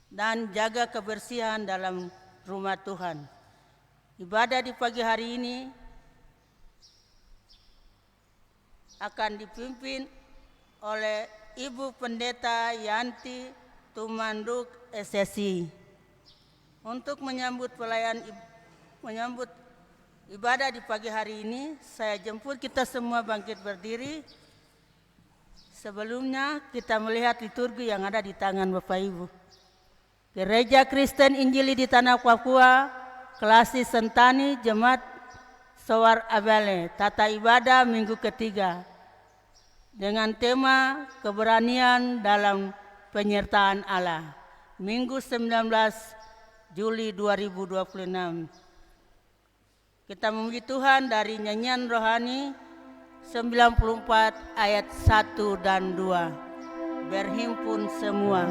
dan jaga kebersihan dalam rumah Tuhan. Ibadah di pagi hari ini akan dipimpin oleh Ibu Pendeta Yanti Tumanduk SSI. Untuk menyambut ibadah di pagi hari ini, saya jemput kita semua bangkit berdiri. Sebelumnya kita melihat liturgi yang ada di tangan Bapak Ibu. Gereja Kristen Injili di Tanah Papua, Kelasi Sentani, Jemaat Sowar Abale, tata ibadah minggu ketiga dengan tema keberanian dalam penyertaan Allah, Minggu 19 Juli 2026. Kita memuji Tuhan dari nyanyian rohani 94 ayat 1 dan 2. Berhimpun semua.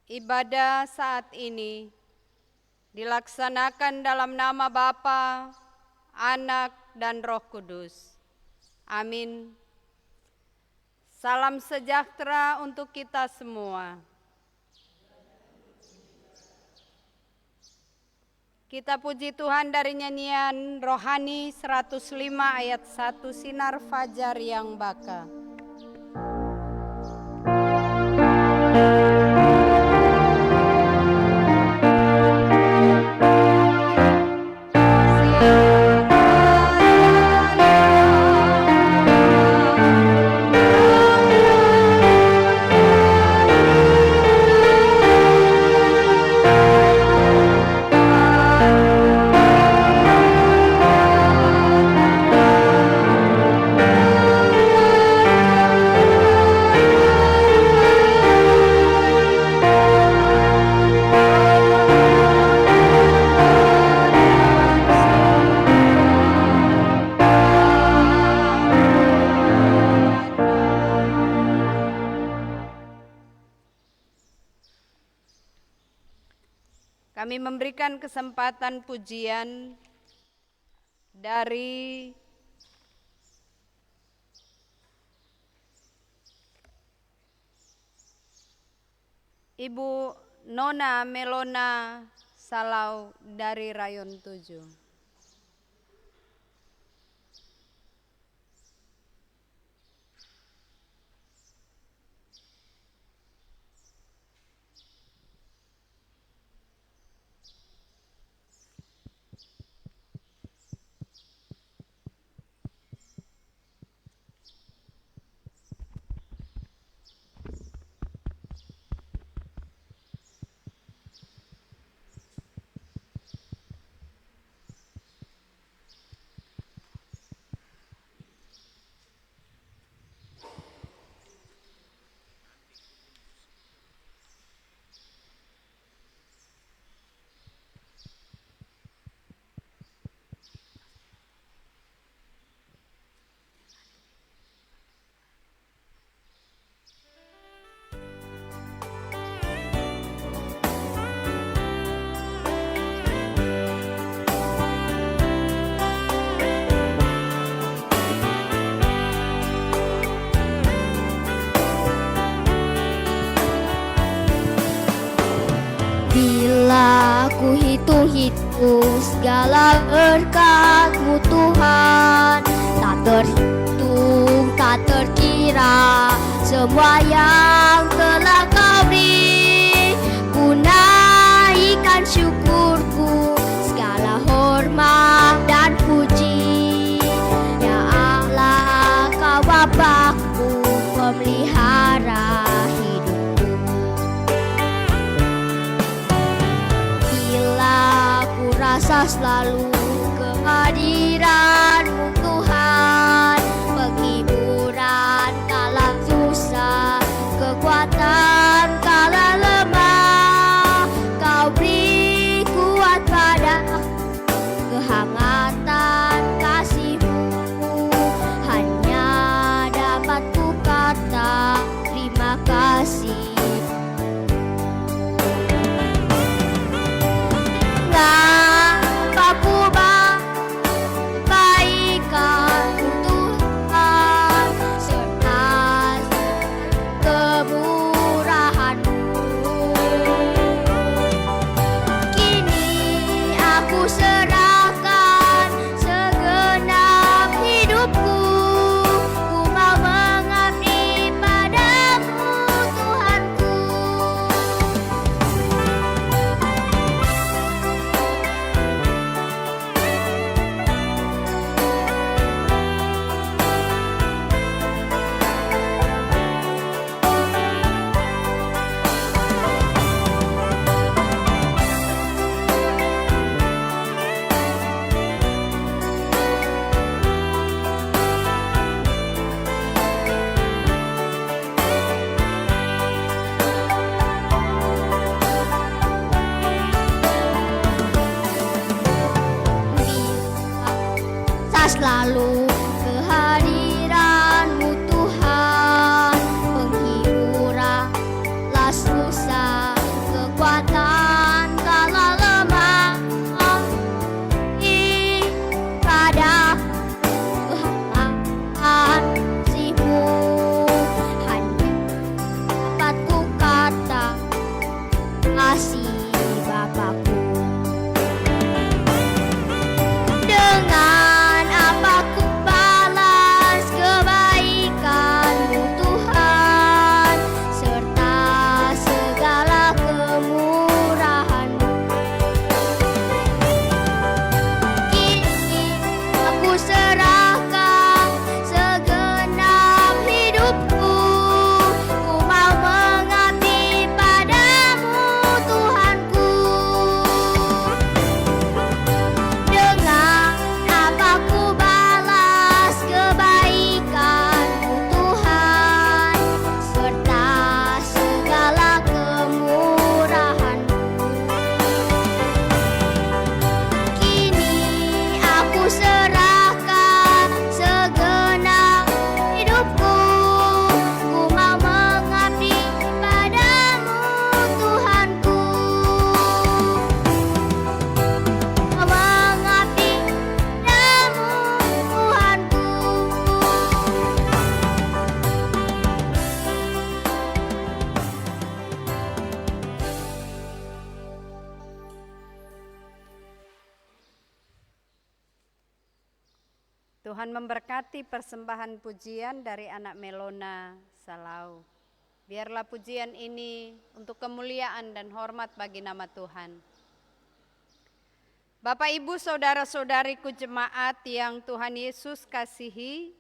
Ibadah saat ini dilaksanakan dalam nama Bapa, Anak, dan Roh Kudus. Amin. Salam sejahtera untuk kita semua. Kita puji Tuhan dari nyanyian rohani 105 ayat 1, Sinar Fajar yang Baka. Kami memberikan kesempatan pujian dari Ibu Nona Melona Salau dari Rayon 7. segala berkat-Mu Tuhan, tak terhitung, tak terkira semua yang telah Kau beri. Ku naikkan syukurku, segala hormat dan puji. Ya Allah, Kau Bapakku, pemelihara hidupku. Bila ku rasa selalu kehadiran-Mu Tuhan, penghiburan kala susah, kekuatan kala lemah, Kau beri kuat padaku, kehangatan kasih-Mu, hanya dapat ku kata terima kasih. Mengapa ku baikkan-Mu Tuhan, serta kemurahan-Mu. Kini aku serahkan segenap hidupku, ku mau mengabdi padamu Tuhanku. Selalu kehadiran-Mu Tuhan, penghiburanlah susah, kekuatan kala lemah. Pada kehangatan kasih-Mu, hanya dapat ku kata kasih Bapakku. Dengan apa ku balas kebaikan-Mu Tuhan, serta segala kemurahan-Mu. Kini aku serahkan segenap hidupku, ku mau mengabdi padamu Tuhanku. Dengan apa ku balas kebaikan-Mu Tuhan, serta segala kemurahan-Mu. Kini aku serahkan segenap hidupku, ku mau mengabdi padamu Tuhanku. Mengabdi padamu Tuhanku. Tuhan memberkati persembahan pujian dari anak Melona Salau. Biarlah pujian ini untuk kemuliaan dan hormat bagi nama Tuhan. Bapak, Ibu, saudara-saudariku jemaat yang Tuhan Yesus kasihi,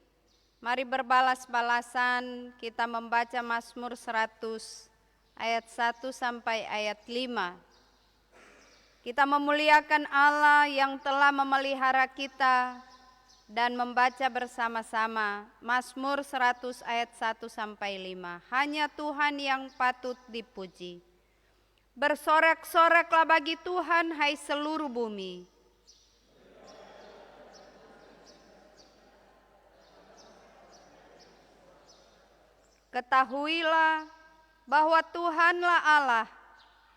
mari berbalas-balasan kita membaca Mazmur 100 ayat 1 sampai ayat 5. Kita memuliakan Allah yang telah memelihara kita dan membaca bersama-sama Mazmur 100 ayat 1 sampai 5. Hanya Tuhan yang patut dipuji. Bersorak-soraklah bagi Tuhan, hai seluruh bumi. Ketahuilah bahwa Tuhanlah Allah,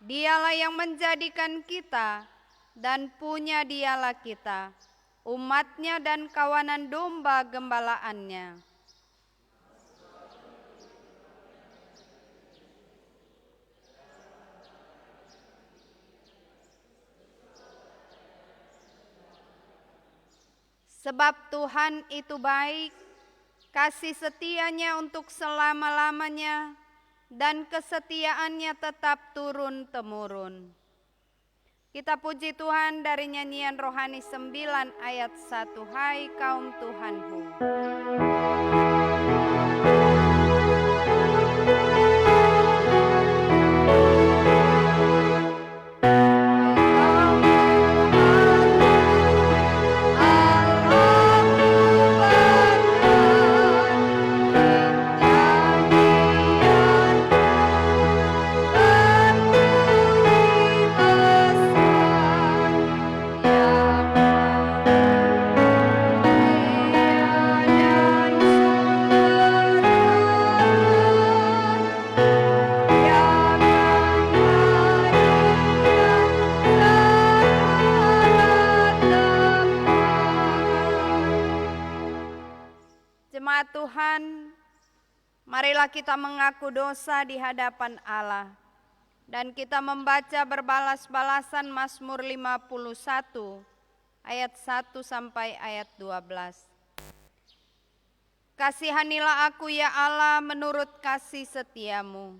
Dialah yang menjadikan kita dan punya Dialah kita, umatnya dan kawanan domba gembalaannya. Sebab Tuhan itu baik, kasih setianya untuk selama-lamanya, dan kesetiaannya tetap turun-temurun. Kita puji Tuhan dari nyanyian rohani 9 ayat 1. Hai kaum Tuhanku. Jemaat Tuhan, marilah kita mengaku dosa di hadapan Allah dan kita membaca berbalas-balasan Mazmur 51 ayat 1 sampai ayat 12. Kasihanilah aku ya Allah menurut kasih setiamu.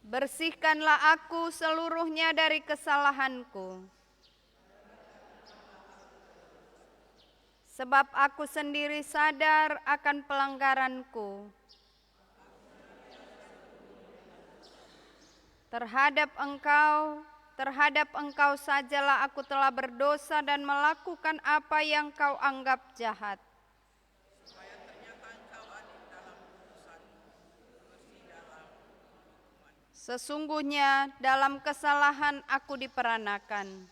Bersihkanlah aku seluruhnya dari kesalahanku. Sebab aku sendiri sadar akan pelanggaranku. Terhadap engkau sajalah aku telah berdosa dan melakukan apa yang kau anggap jahat. Sesungguhnya dalam kesalahan aku diperanakan.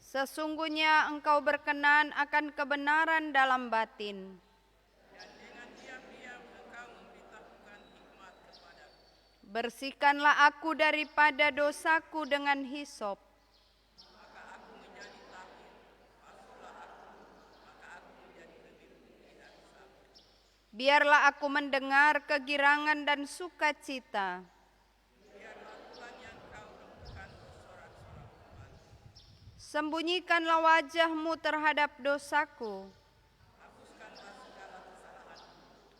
Sesungguhnya engkau berkenan akan kebenaran dalam batin. Bersihkanlah aku daripada dosaku dengan hisop. Biarlah aku mendengar kegirangan dan sukacita. Sembunyikanlah wajahmu terhadap dosaku.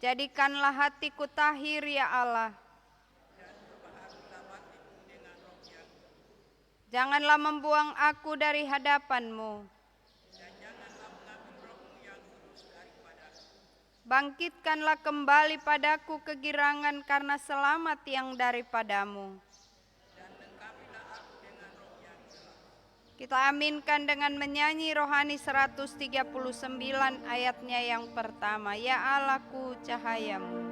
Jadikanlah hatiku tahir ya Allah. Janganlah membuang aku dari hadapan-Mu. Bangkitkanlah kembali padaku kegirangan karena selamat yang daripada-Mu. Kita aminkan dengan menyanyi rohani 139 ayatnya yang pertama. Ya Allahku cahayamu.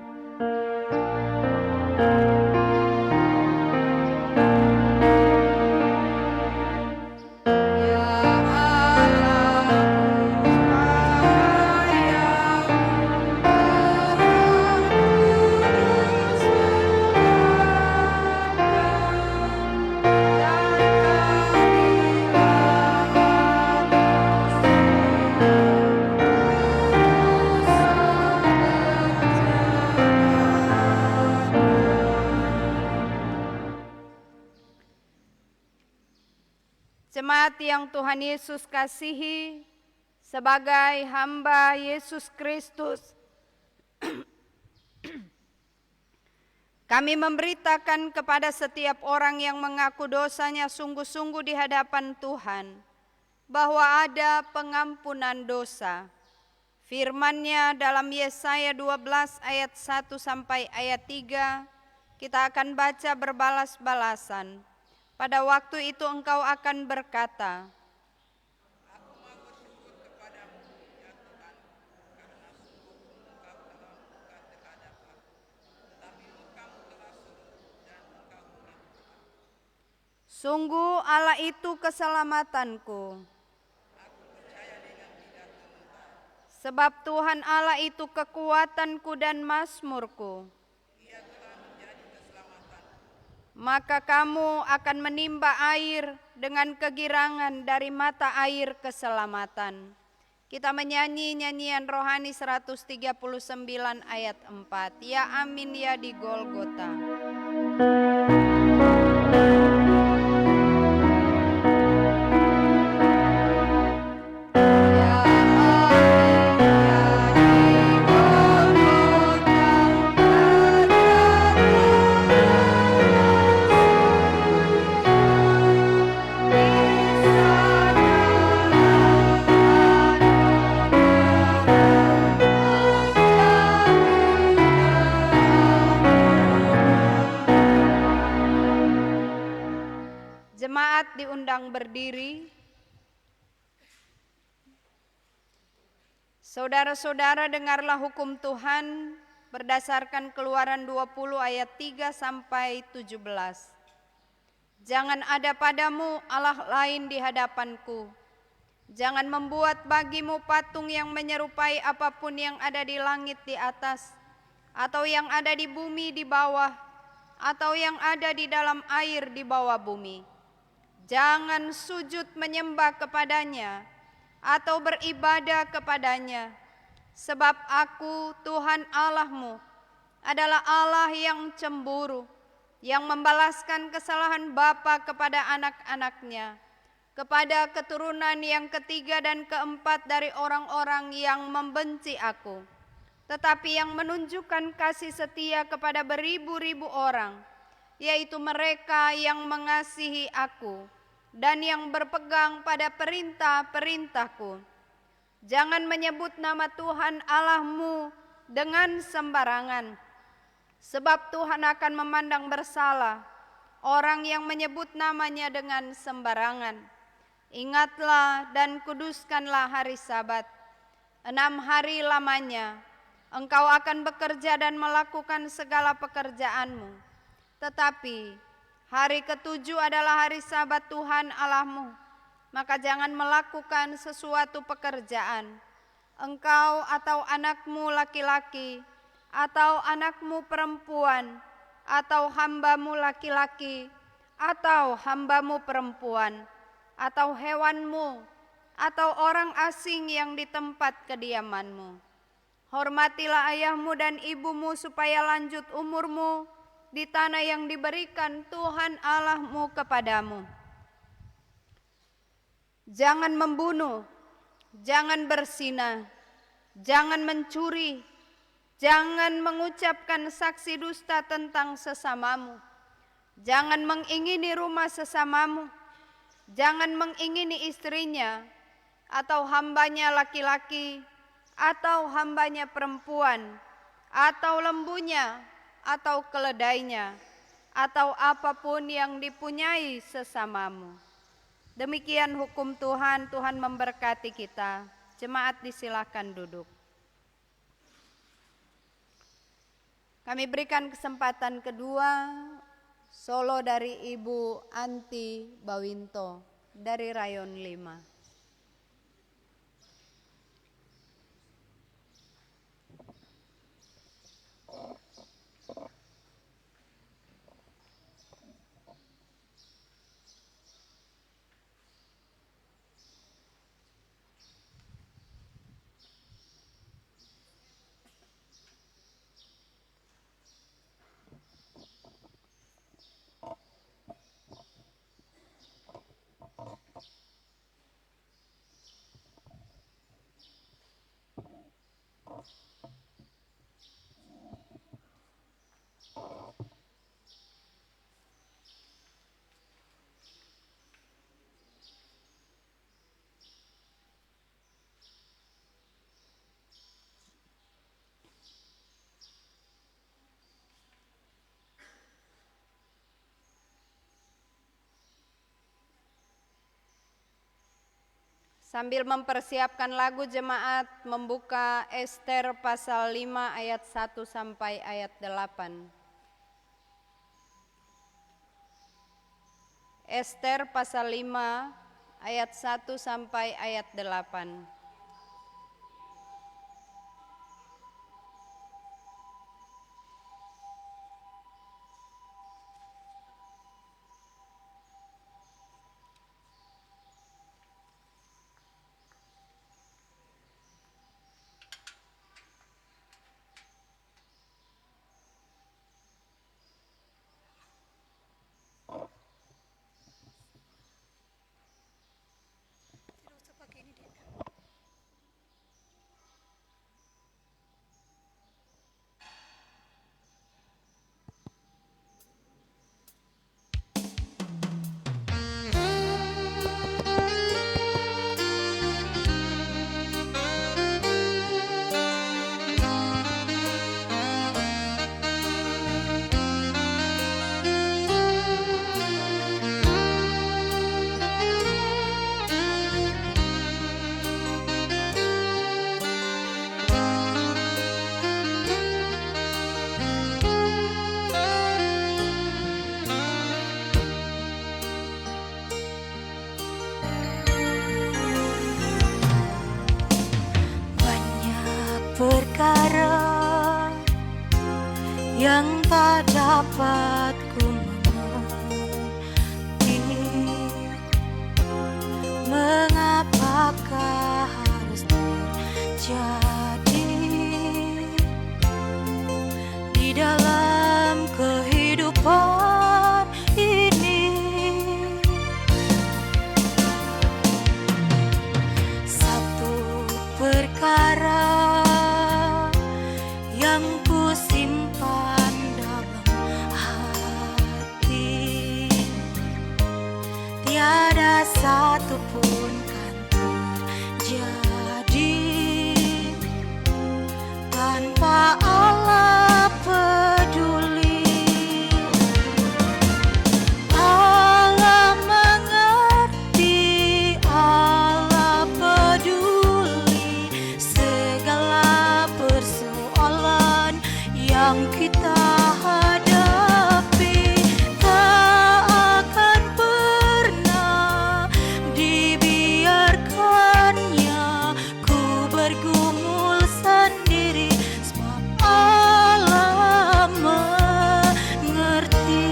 Jemaat yang Tuhan Yesus kasihi, sebagai hamba Yesus Kristus, kami memberitakan kepada setiap orang yang mengaku dosanya sungguh-sungguh di hadapan Tuhan, bahwa ada pengampunan dosa. Firman-Nya dalam Yesaya 12 ayat 1 sampai ayat 3, kita akan baca berbalas-balasan. Pada waktu itu engkau akan berkata, sungguh Allah itu keselamatanku. Sebab Tuhan Allah itu kekuatanku dan mazmurku. Maka kamu akan menimba air dengan kegirangan dari mata air keselamatan. Kita menyanyi nyanyian rohani 139 ayat 4. Ya amin ya di Golgota. Jemaat diundang berdiri. Saudara-saudara, dengarlah hukum Tuhan berdasarkan Keluaran 20 ayat 3 sampai 17. Jangan ada padamu Allah lain di hadapanku. Jangan membuat bagimu patung yang menyerupai apapun yang ada di langit di atas, atau yang ada di bumi di bawah, atau yang ada di dalam air di bawah bumi. Jangan sujud menyembah kepadanya, atau beribadah kepadanya. Sebab aku, Tuhan Allahmu, adalah Allah yang cemburu, yang membalaskan kesalahan bapa kepada anak-anaknya, kepada keturunan yang ketiga dan keempat dari orang-orang yang membenci aku, tetapi yang menunjukkan kasih setia kepada beribu-ribu orang, yaitu mereka yang mengasihi aku dan yang berpegang pada perintah-perintahku. Jangan menyebut nama Tuhan Allahmu dengan sembarangan, sebab Tuhan akan memandang bersalah orang yang menyebut namanya dengan sembarangan. Ingatlah dan kuduskanlah hari Sabat. 6 hari lamanya engkau akan bekerja dan melakukan segala pekerjaanmu. Tetapi hari ketujuh adalah hari Sabat Tuhan Allahmu. Maka jangan melakukan sesuatu pekerjaan, engkau atau anakmu laki-laki, atau anakmu perempuan, atau hambamu laki-laki, atau hambamu perempuan, atau hewanmu, atau orang asing yang di tempat kediamanmu. Hormatilah ayahmu dan ibumu supaya lanjut umurmu di tanah yang diberikan Tuhan Allahmu kepadamu. Jangan membunuh, jangan berzina, jangan mencuri, jangan mengucapkan saksi dusta tentang sesamamu, jangan mengingini rumah sesamamu, jangan mengingini istrinya, atau hambanya laki-laki, atau hambanya perempuan, atau lembunya, atau keledainya, atau apapun yang dipunyai sesamamu. Demikian hukum Tuhan. Tuhan memberkati kita. Jemaat disilakan duduk. Kami berikan kesempatan kedua, solo dari Ibu Anti Bawinto dari Rayon 5. Sambil mempersiapkan lagu, jemaat membuka Ester pasal 5 ayat 1 sampai ayat 8. Ester pasal 5 ayat 1 sampai ayat 8. dapat ku mengerti mengapakah harus terjadi di dalam kehidupan ini. Satu perkara yang ku simpan dalam hati, tiada satu pun kan terjadi tanpa Allah peduli. Allah mengerti, Allah peduli segala persoalan yang kita hadapi. Tak akan pernah dibiarkannya ku bergumul sendiri, sebab Allah mengerti.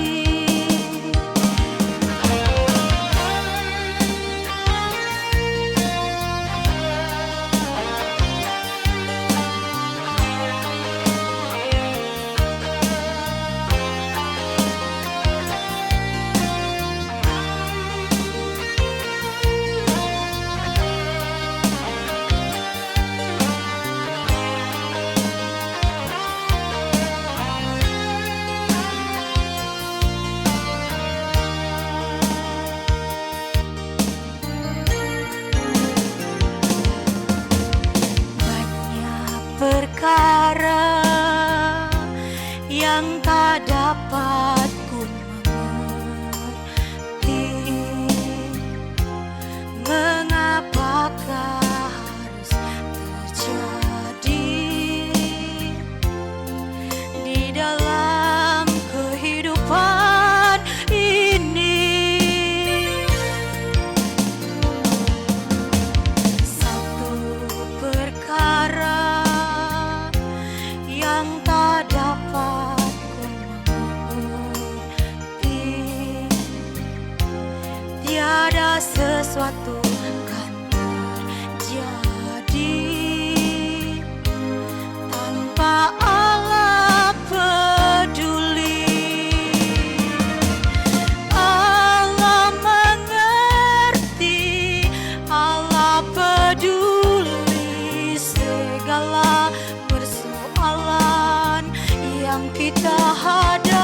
Banyak perkara yang tak dapat ku mengerti, mengapakah harus terjadi di dalam kehidupan ini. Satu perkara yang tak dapat ku mengerti, tiada sesuatu kan terjadi tanpa Allah peduli. Allah mengerti, Allah peduli segala persoalan yang kita hadapi.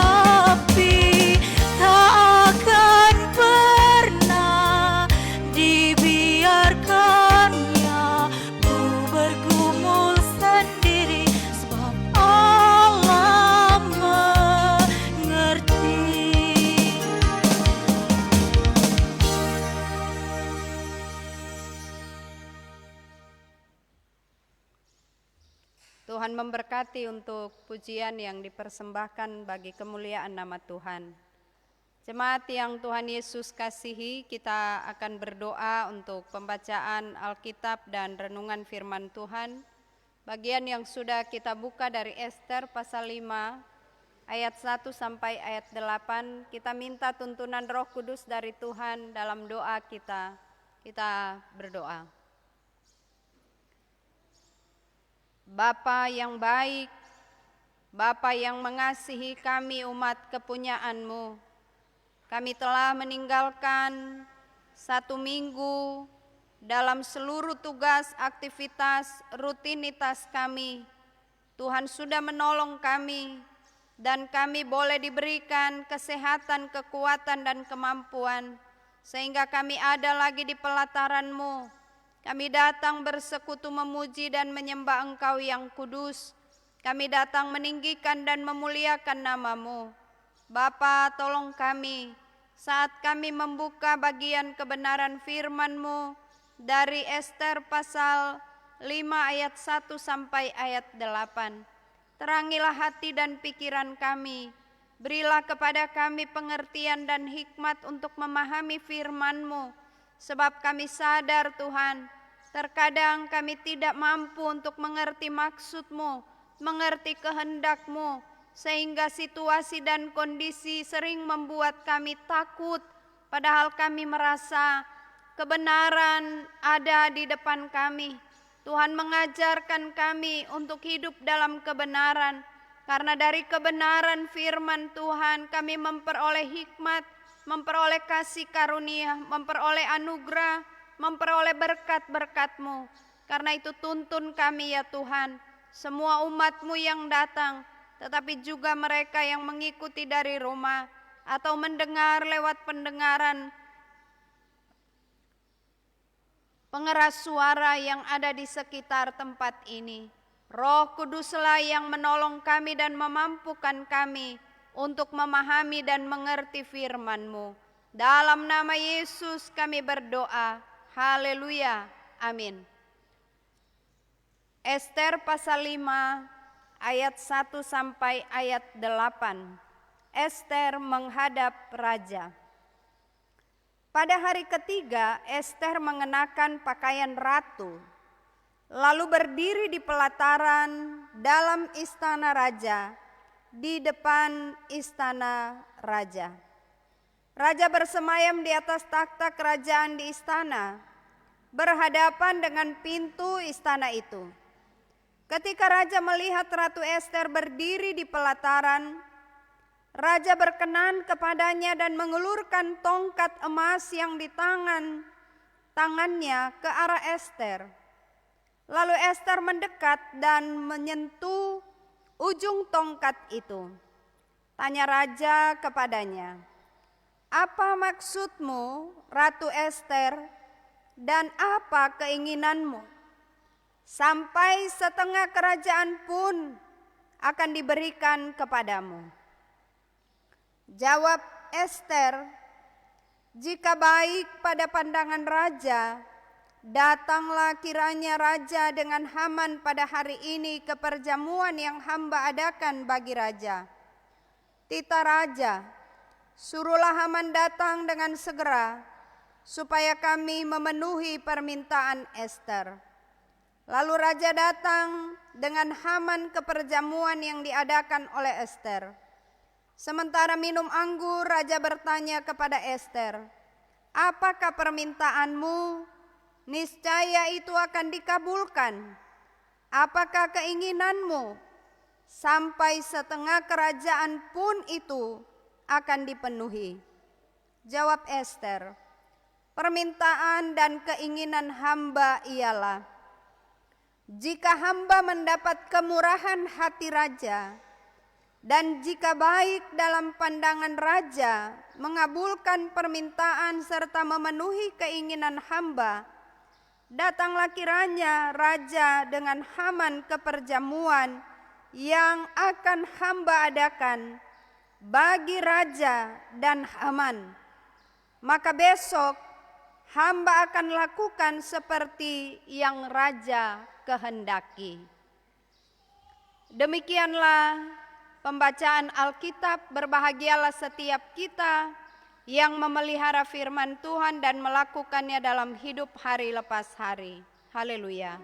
Tak akan pernah dibiarkannya ku bergumul sendiri, sebab Allah mengerti. Tuhan memberkati untuk pujian yang dipersembahkan bagi kemuliaan nama Tuhan. Jemaat yang Tuhan Yesus kasihi, kita akan berdoa untuk pembacaan Alkitab dan renungan firman Tuhan. Bagian yang sudah kita buka dari Ester pasal 5 ayat 1 sampai ayat 8, kita minta tuntunan Roh Kudus dari Tuhan dalam doa kita. Kita berdoa. Bapa yang baik, Bapa yang mengasihi kami umat kepunyaan-Mu, kami telah meninggalkan 1 minggu dalam seluruh tugas, aktivitas, rutinitas kami. Tuhan sudah menolong kami dan kami boleh diberikan kesehatan, kekuatan, dan kemampuan sehingga kami ada lagi di pelataran-Mu. Kami datang bersekutu memuji dan menyembah Engkau yang kudus. Kami datang meninggikan dan memuliakan nama-Mu. Bapa, tolong kami saat kami membuka bagian kebenaran firman-Mu dari Ester pasal 5 ayat 1 sampai ayat 8. Terangilah hati dan pikiran kami. Berilah kepada kami pengertian dan hikmat untuk memahami firman-Mu. Sebab kami sadar Tuhan, terkadang kami tidak mampu untuk mengerti maksud-Mu, mengerti kehendak-Mu, sehingga situasi dan kondisi sering membuat kami takut, padahal kami merasa kebenaran ada di depan kami. Tuhan mengajarkan kami untuk hidup dalam kebenaran, karena dari kebenaran firman Tuhan kami memperoleh hikmat, memperoleh kasih karunia, memperoleh anugerah, memperoleh berkat-berkat-Mu. Karena itu tuntun kami ya Tuhan, semua umat-Mu yang datang, tetapi juga mereka yang mengikuti dari rumah atau mendengar lewat pendengaran pengeras suara yang ada di sekitar tempat ini. Roh Kuduslah yang menolong kami dan memampukan kami untuk memahami dan mengerti firman-Mu. Dalam nama Yesus kami berdoa. Haleluya. Amin. Ester pasal 5 ayat 1 sampai ayat 8. Ester menghadap raja. Pada hari ketiga, Ester mengenakan pakaian ratu, lalu berdiri di pelataran dalam istana raja, di depan istana raja. Raja bersemayam di atas takhta kerajaan di istana, berhadapan dengan pintu istana itu. Ketika raja melihat Ratu Ester berdiri di pelataran, raja berkenan kepadanya dan mengulurkan tongkat emas yang di tangannya ke arah Ester. Lalu Ester mendekat dan menyentuh ujung tongkat itu. Tanya raja kepadanya, "Apa maksudmu, Ratu Ester, dan apa keinginanmu? Sampai setengah kerajaan pun akan diberikan kepadamu." Jawab Ester, "Jika baik pada pandangan raja, datanglah kiranya raja dengan Haman pada hari ini ke perjamuan yang hamba adakan bagi raja. Tita raja, suruhlah Haman datang dengan segera, supaya kami memenuhi permintaan Ester." Lalu raja datang dengan Haman ke perjamuan yang diadakan oleh Ester. Sementara minum anggur, raja bertanya kepada Ester, "Apakah permintaanmu? Niscaya itu akan dikabulkan. Apakah keinginanmu? Sampai setengah kerajaan pun itu akan dipenuhi." Jawab Ester, "Permintaan dan keinginan hamba ialah, jika hamba mendapat kemurahan hati raja, dan jika baik dalam pandangan raja mengabulkan permintaan serta memenuhi keinginan hamba, datanglah kiranya raja dengan Haman ke perjamuan yang akan hamba adakan bagi raja dan Haman. Maka besok hamba akan lakukan seperti yang raja kehendaki." Demikianlah pembacaan Alkitab. Berbahagialah setiap kita yang memelihara firman Tuhan dan melakukannya dalam hidup hari lepas hari. Haleluya.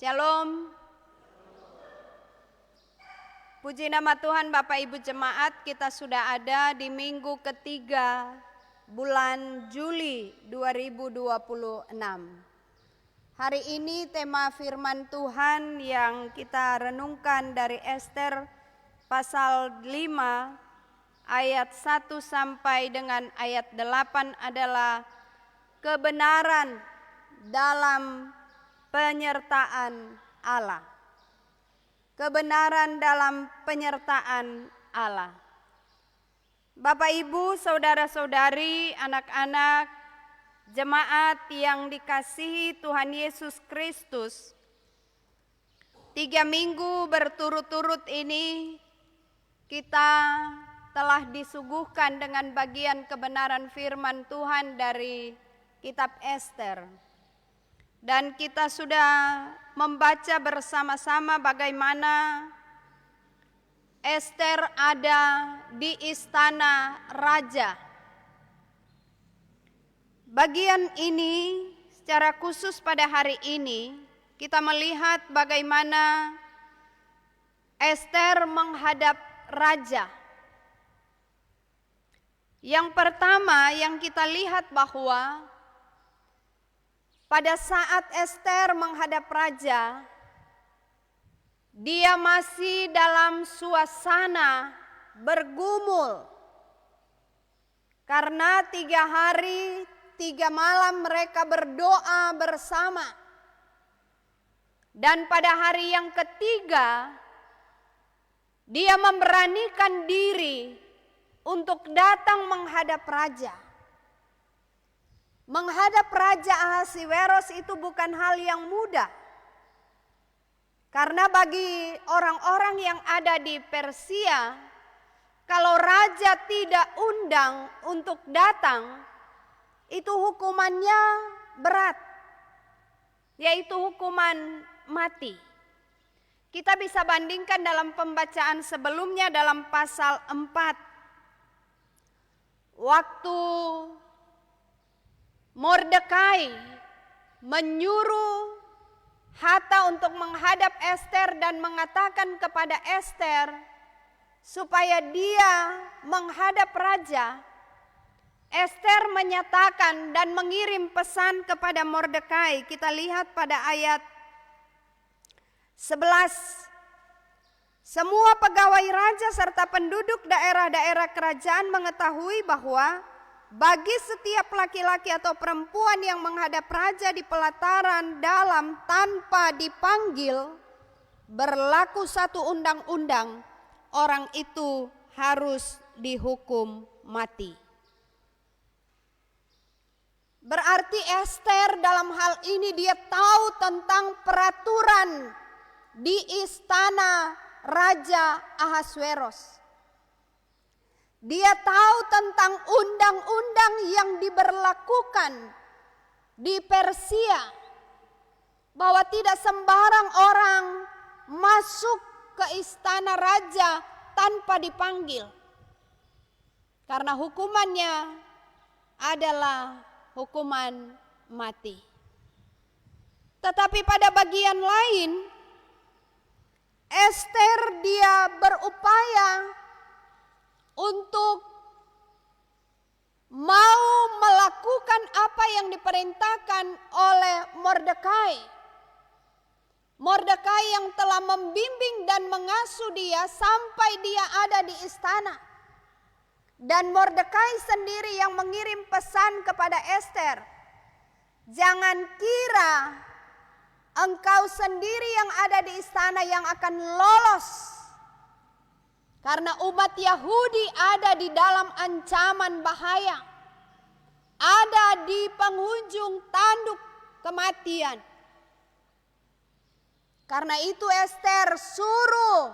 Shalom. Puji nama Tuhan. Bapak Ibu Jemaat, kita sudah ada di minggu ketiga bulan Juli 2026. Hari ini tema firman Tuhan yang kita renungkan dari Ester pasal 5 ayat 1 sampai dengan ayat 8 adalah kebenaran dalam penyertaan Allah. Kebenaran dalam penyertaan Allah. Bapak, Ibu, saudara-saudari, anak-anak, jemaat yang dikasihi Tuhan Yesus Kristus, 3 minggu berturut-turut ini kita telah disuguhkan dengan bagian kebenaran firman Tuhan dari kitab Ester. Dan kita sudah membaca bersama-sama bagaimana Ester ada di istana raja. Bagian ini secara khusus pada hari ini kita melihat bagaimana Ester menghadap raja. Yang pertama yang kita lihat bahwa pada saat Ester menghadap raja, dia masih dalam suasana bergumul. Karena 3 hari 3 malam mereka berdoa bersama. Dan pada hari yang ketiga, dia memberanikan diri untuk datang menghadap raja. Menghadap Raja Ahasiweros itu bukan hal yang mudah. Karena bagi orang-orang yang ada di Persia, kalau raja tidak undang untuk datang, itu hukumannya berat, yaitu hukuman mati. Kita bisa bandingkan dalam pembacaan sebelumnya dalam pasal 4. Waktu Mordekai menyuruh Hatta untuk menghadap Ester dan mengatakan kepada Ester supaya dia menghadap raja, Ester menyatakan dan mengirim pesan kepada Mordekai. Kita lihat pada ayat 11. Semua pegawai raja serta penduduk daerah-daerah kerajaan mengetahui bahwa bagi setiap laki-laki atau perempuan yang menghadap raja di pelataran dalam tanpa dipanggil, berlaku satu undang-undang, orang itu harus dihukum mati. Berarti Ester dalam hal ini dia tahu tentang peraturan di istana Raja Ahasweros. Dia tahu tentang undang-undang yang diberlakukan di Persia, bahwa tidak sembarang orang masuk ke istana raja tanpa dipanggil, karena hukumannya adalah hukuman mati. Tetapi pada bagian lain, Ester dia berupaya untuk mau melakukan apa yang diperintahkan oleh Mordekai. Mordekai yang telah membimbing dan mengasuh dia sampai dia ada di istana. Dan Mordekai sendiri yang mengirim pesan kepada Ester, jangan kira engkau sendiri yang ada di istana yang akan lolos. Karena umat Yahudi ada di dalam ancaman bahaya. Ada di penghujung tanduk kematian. Karena itu Ester suruh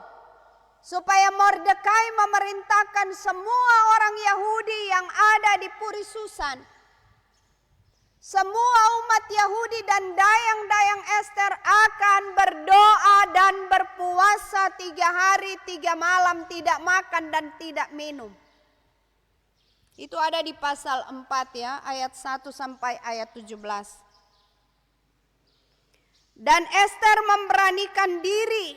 supaya Mordekai memerintahkan semua orang Yahudi yang ada di Puri Susan, semua umat Yahudi dan dayang-dayang Ester akan berdoa dan berpuasa 3 hari 3 malam, tidak makan dan tidak minum. Itu ada di pasal 4 ya, ayat 1 sampai ayat 17. Dan Ester memberanikan diri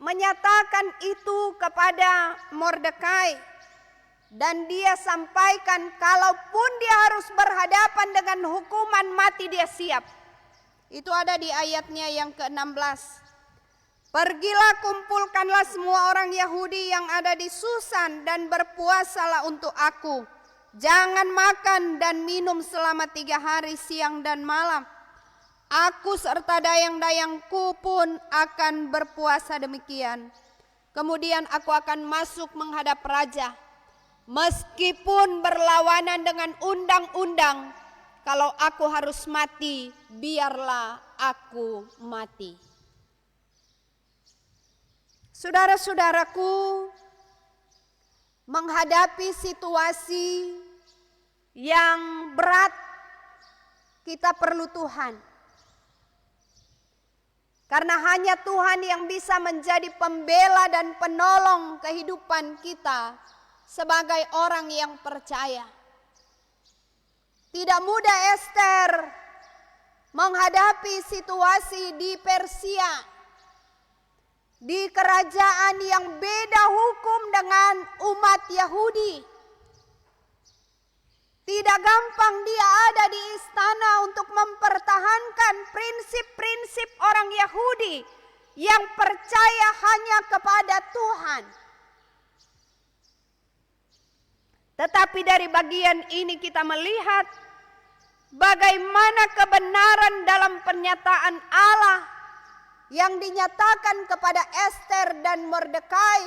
menyatakan itu kepada Mordekai. Dan dia sampaikan kalaupun dia harus berhadapan dengan hukuman mati dia siap. Itu ada di ayatnya yang ke-16. Pergilah kumpulkanlah semua orang Yahudi yang ada di Susan dan berpuasalah untuk aku. Jangan makan dan minum selama 3 hari siang dan malam. Aku serta dayang-dayangku pun akan berpuasa demikian. Kemudian aku akan masuk menghadap raja. Meskipun berlawanan dengan undang-undang, kalau aku harus mati, biarlah aku mati. Saudara-saudaraku, menghadapi situasi yang berat, kita perlu Tuhan. Karena hanya Tuhan yang bisa menjadi pembela dan penolong kehidupan kita sebagai orang yang percaya. Tidak mudah Ester menghadapi situasi di Persia, di kerajaan yang beda hukum dengan umat Yahudi. Tidak gampang dia ada di istana untuk mempertahankan prinsip-prinsip orang Yahudi yang percaya hanya kepada Tuhan. Tetapi dari bagian ini kita melihat bagaimana kebenaran dalam pernyataan Allah yang dinyatakan kepada Ester dan Mordekai,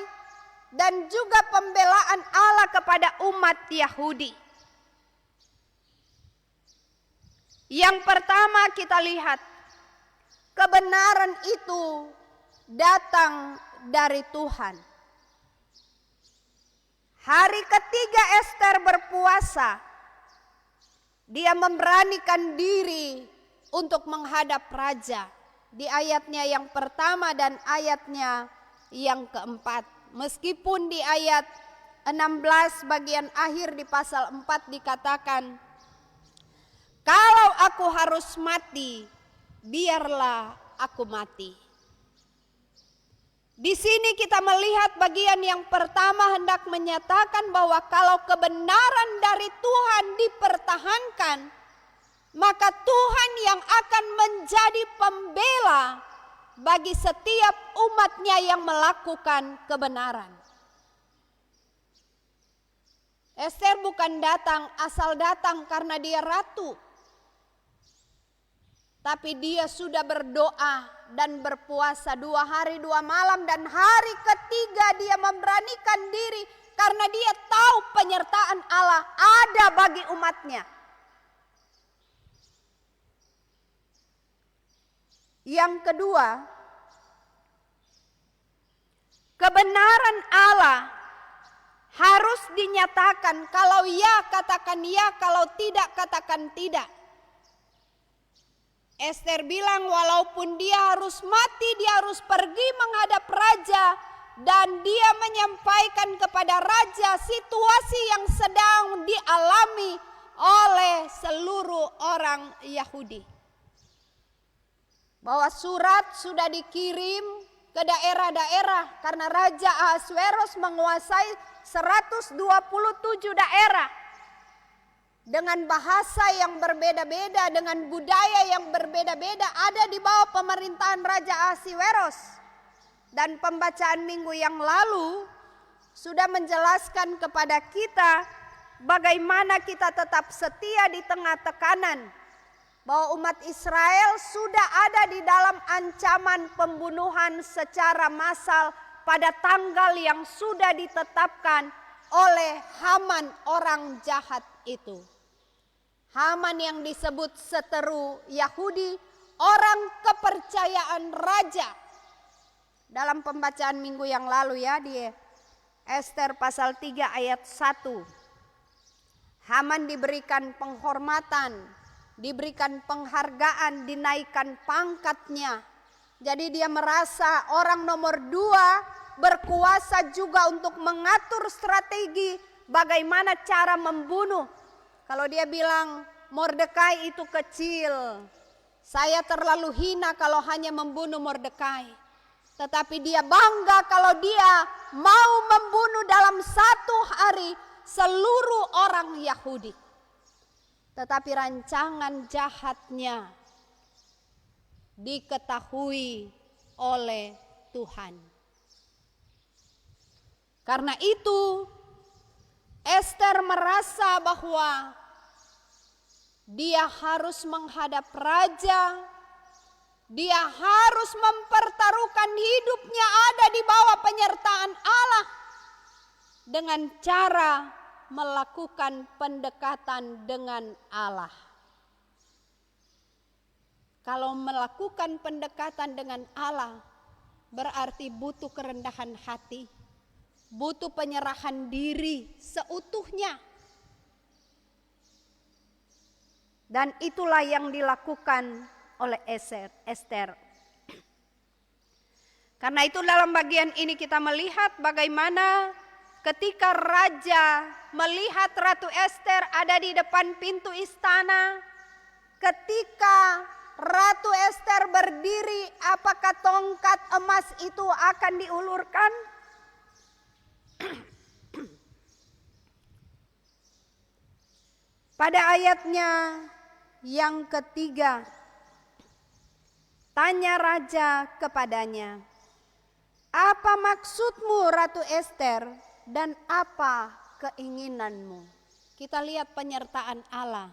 dan juga pembelaan Allah kepada umat Yahudi. Yang pertama kita lihat, kebenaran itu datang dari Tuhan. Hari ketiga Ester berpuasa, dia memberanikan diri untuk menghadap raja. Di ayatnya yang pertama dan ayatnya yang keempat. Meskipun di ayat 16 bagian akhir di pasal 4 dikatakan, kalau aku harus mati, biarlah aku mati. Di sini kita melihat bagian yang pertama hendak menyatakan bahwa kalau kebenaran dari Tuhan dipertahankan, maka Tuhan yang akan menjadi pembela bagi setiap umatnya yang melakukan kebenaran. Ester bukan datang asal datang karena dia ratu. Tapi dia sudah berdoa dan berpuasa 2 hari 2 malam, dan hari ketiga dia memberanikan diri karena dia tahu penyertaan Allah ada bagi umatnya. Yang kedua, kebenaran Allah harus dinyatakan. Kalau ya katakan ya, kalau tidak katakan tidak. Ester bilang walaupun dia harus mati, dia harus pergi menghadap raja, dan dia menyampaikan kepada raja situasi yang sedang dialami oleh seluruh orang Yahudi. Bahwa surat sudah dikirim ke daerah-daerah karena Raja Ahasweros menguasai 127 daerah. Dengan bahasa yang berbeda-beda, dengan budaya yang berbeda-beda, ada di bawah pemerintahan Raja Ahasweros. Dan pembacaan minggu yang lalu sudah menjelaskan kepada kita bagaimana kita tetap setia di tengah tekanan. Bahwa umat Israel sudah ada di dalam ancaman pembunuhan secara massal pada tanggal yang sudah ditetapkan oleh Haman orang jahat itu. Haman yang disebut seteru Yahudi, orang kepercayaan raja. Dalam pembacaan minggu yang lalu ya, di Ester pasal 3 ayat 1. Haman diberikan penghormatan, diberikan penghargaan, dinaikkan pangkatnya. Jadi dia merasa orang nomor 2 berkuasa juga untuk mengatur strategi bagaimana cara membunuh. Kalau dia bilang Mordekai itu kecil, saya terlalu hina kalau hanya membunuh Mordekai. Tetapi dia bangga kalau dia mau membunuh dalam 1 hari seluruh orang Yahudi. Tetapi rancangan jahatnya diketahui oleh Tuhan. Karena itu Ester merasa bahwa dia harus menghadap raja, dia harus mempertaruhkan hidupnya ada di bawah penyertaan Allah dengan cara melakukan pendekatan dengan Allah. Kalau melakukan pendekatan dengan Allah berarti butuh kerendahan hati, butuh penyerahan diri seutuhnya. Dan itulah yang dilakukan oleh Ester. Karena itu dalam bagian ini kita melihat bagaimana ketika raja melihat Ratu Ester ada di depan pintu istana, ketika Ratu Ester berdiri, apakah tongkat emas itu akan diulurkan? Pada ayatnya yang ketiga, tanya raja kepadanya, apa maksudmu Ratu Ester dan apa keinginanmu? Kita lihat penyertaan Allah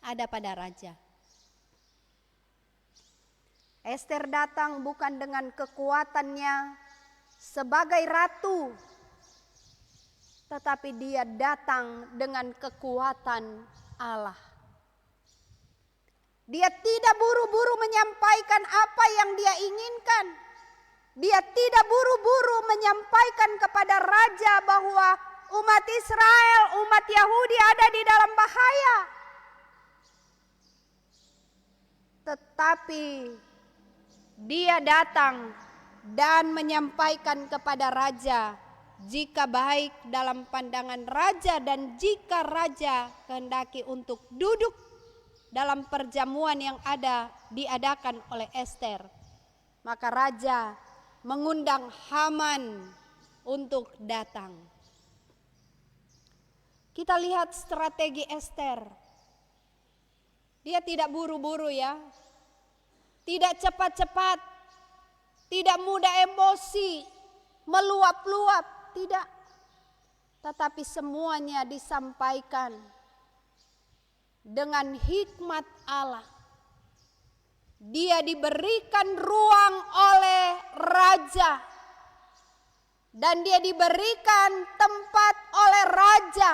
ada pada raja. Ester datang bukan dengan kekuatannya sebagai ratu, tetapi dia datang dengan kekuatan Allah. Dia tidak buru-buru menyampaikan apa yang dia inginkan. Dia tidak buru-buru menyampaikan kepada raja bahwa umat Israel, umat Yahudi ada di dalam bahaya. Tetapi dia datang dan menyampaikan kepada raja jika baik dalam pandangan raja dan jika raja kehendaki untuk duduk dalam perjamuan yang diadakan oleh Ester, maka raja mengundang Haman untuk datang. Kita lihat strategi Ester. Dia tidak buru-buru ya. Tidak cepat-cepat, tidak mudah emosi, meluap-luap, tidak. Tetapi semuanya disampaikan dengan hikmat Allah. Dia diberikan ruang oleh raja dan dia diberikan tempat oleh raja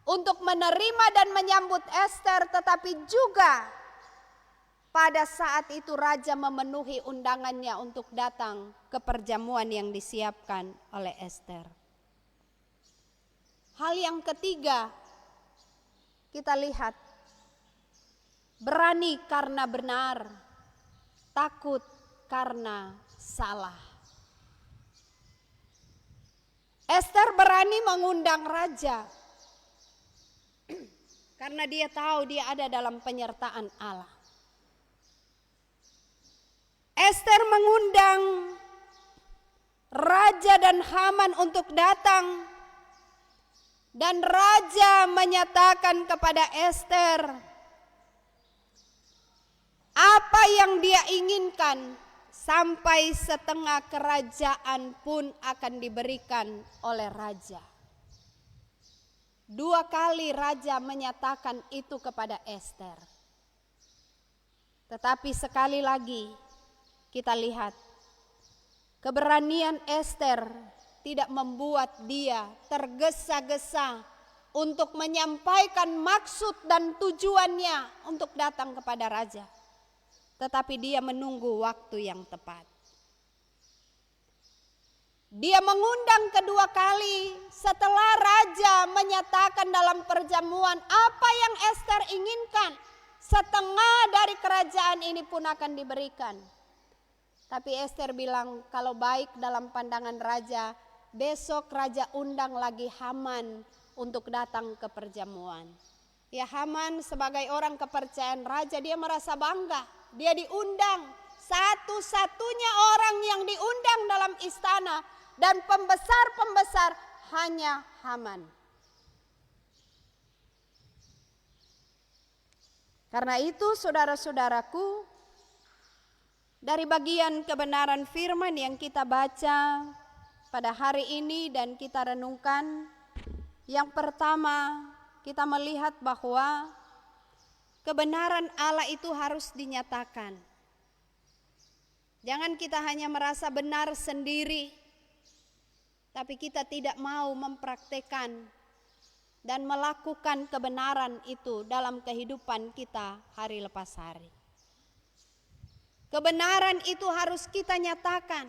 untuk menerima dan menyambut Ester, tetapi juga pada saat itu raja memenuhi undangannya untuk datang ke perjamuan yang disiapkan oleh Ester. Hal yang ketiga, kita lihat berani karena benar, takut karena salah. Ester berani mengundang raja karena dia tahu dia ada dalam penyertaan Allah. Ester mengundang raja dan Haman untuk datang, dan raja menyatakan kepada Ester apa yang dia inginkan, sampai setengah kerajaan pun akan diberikan oleh raja. 2 kali raja menyatakan itu kepada Ester. Tetapi sekali lagi kita lihat, keberanian Ester tidak membuat dia tergesa-gesa untuk menyampaikan maksud dan tujuannya untuk datang kepada raja. Tetapi dia menunggu waktu yang tepat. Dia mengundang kedua kali setelah raja menyatakan dalam perjamuan apa yang Ester inginkan. Setengah dari kerajaan ini pun akan diberikan. Tapi Ester bilang, kalau baik dalam pandangan raja, besok raja undang lagi Haman untuk datang ke perjamuan. Ya, Haman sebagai orang kepercayaan raja, dia merasa bangga. Dia diundang, satu-satunya orang yang diundang dalam istana, dan pembesar-pembesar hanya Haman. Karena itu saudara-saudaraku, dari bagian kebenaran firman yang kita baca pada hari ini dan kita renungkan, yang pertama kita melihat bahwa kebenaran Allah itu harus dinyatakan. Jangan kita hanya merasa benar sendiri, tapi kita tidak mau mempraktekkan dan melakukan kebenaran itu dalam kehidupan kita hari lepas hari. Kebenaran itu harus kita nyatakan.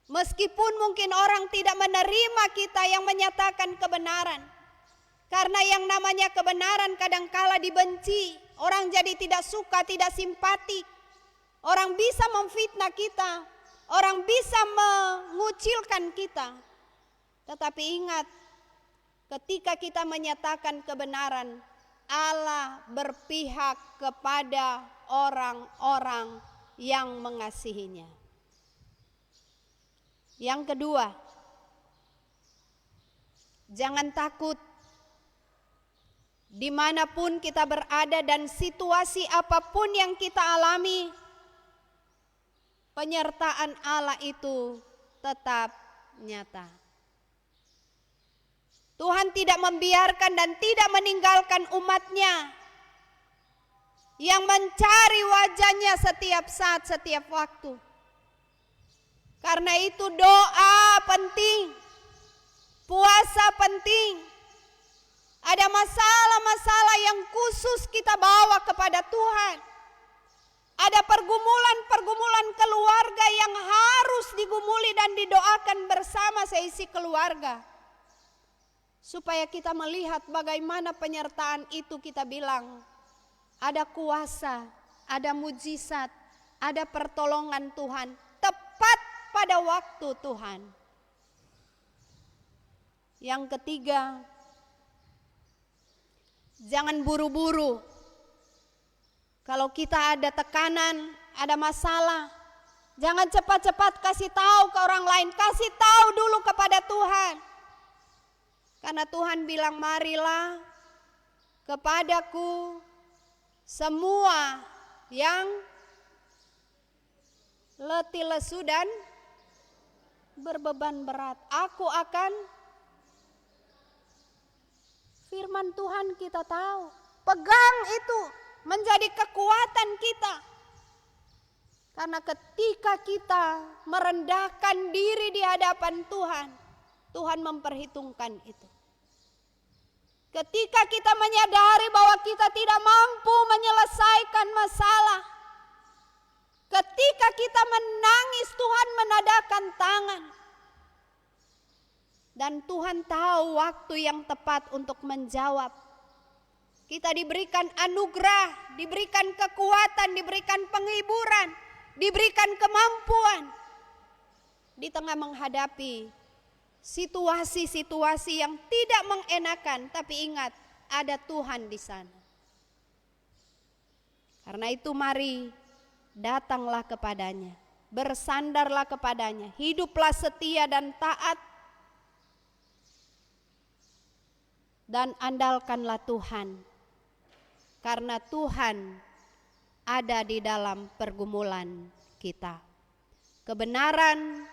Meskipun mungkin orang tidak menerima kita yang menyatakan kebenaran. Karena yang namanya kebenaran kadangkala dibenci, orang jadi tidak suka, tidak simpatik. Orang bisa memfitnah kita, orang bisa mengucilkan kita. Tetapi ingat, ketika kita menyatakan kebenaran, Allah berpihak kepada orang-orang yang mengasihinya. Yang kedua, jangan takut. Dimanapun kita berada dan situasi apapun yang kita alami, penyertaan Allah itu tetap nyata. Tuhan tidak membiarkan dan tidak meninggalkan umatnya yang mencari wajahnya setiap saat, setiap waktu. Karena itu doa penting, puasa penting. Ada masalah-masalah yang khusus kita bawa kepada Tuhan. Ada pergumulan-pergumulan keluarga yang harus digumuli dan didoakan bersama seisi keluarga. Supaya kita melihat bagaimana penyertaan itu, kita bilang ada kuasa, ada mujizat, ada pertolongan Tuhan tepat pada waktu Tuhan. Yang ketiga, jangan buru-buru. Kalau kita ada tekanan, ada masalah, jangan cepat-cepat kasih tahu ke orang lain, kasih tahu dulu kepada Tuhan. Karena Tuhan bilang, marilah kepadaku semua yang letih lesu dan berbeban berat. Aku akan, firman Tuhan kita tahu, pegang itu menjadi kekuatan kita. Karena ketika kita merendahkan diri di hadapan Tuhan, Tuhan memperhitungkan itu. Ketika kita menyadari bahwa kita tidak mampu menyelesaikan masalah, ketika kita menangis, Tuhan menadahkan tangan. Dan Tuhan tahu waktu yang tepat untuk menjawab. Kita diberikan anugerah, diberikan kekuatan, diberikan penghiburan, diberikan kemampuan di tengah menghadapi situasi-situasi yang tidak mengenakan, tapi ingat, ada Tuhan di sana. Karena itu mari datanglah kepadanya, bersandarlah kepadanya, hiduplah setia dan taat, dan andalkanlah Tuhan. Karena Tuhan ada di dalam pergumulan kita. Kebenaran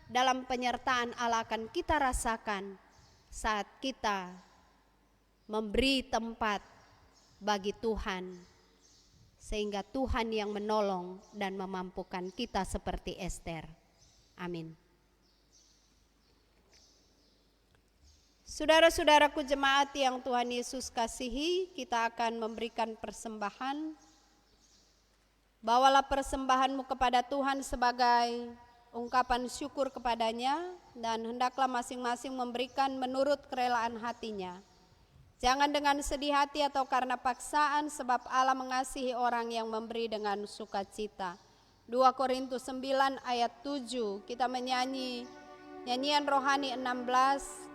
dalam penyertaan Allah akan kita rasakan saat kita memberi tempat bagi Tuhan, sehingga Tuhan yang menolong dan memampukan kita seperti Ester. Amin. Saudara-saudaraku jemaat yang Tuhan Yesus kasihi, kita akan memberikan persembahan. Bawalah persembahanmu kepada Tuhan sebagai ungkapan syukur kepadanya, dan hendaklah masing-masing memberikan menurut kerelaan hatinya. Jangan dengan sedih hati atau karena paksaan, sebab Allah mengasihi orang yang memberi dengan sukacita. 2 Korintus 9 ayat 7, kita menyanyi nyanyian rohani 16,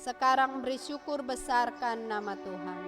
sekarang beri syukur besarkan nama Tuhan.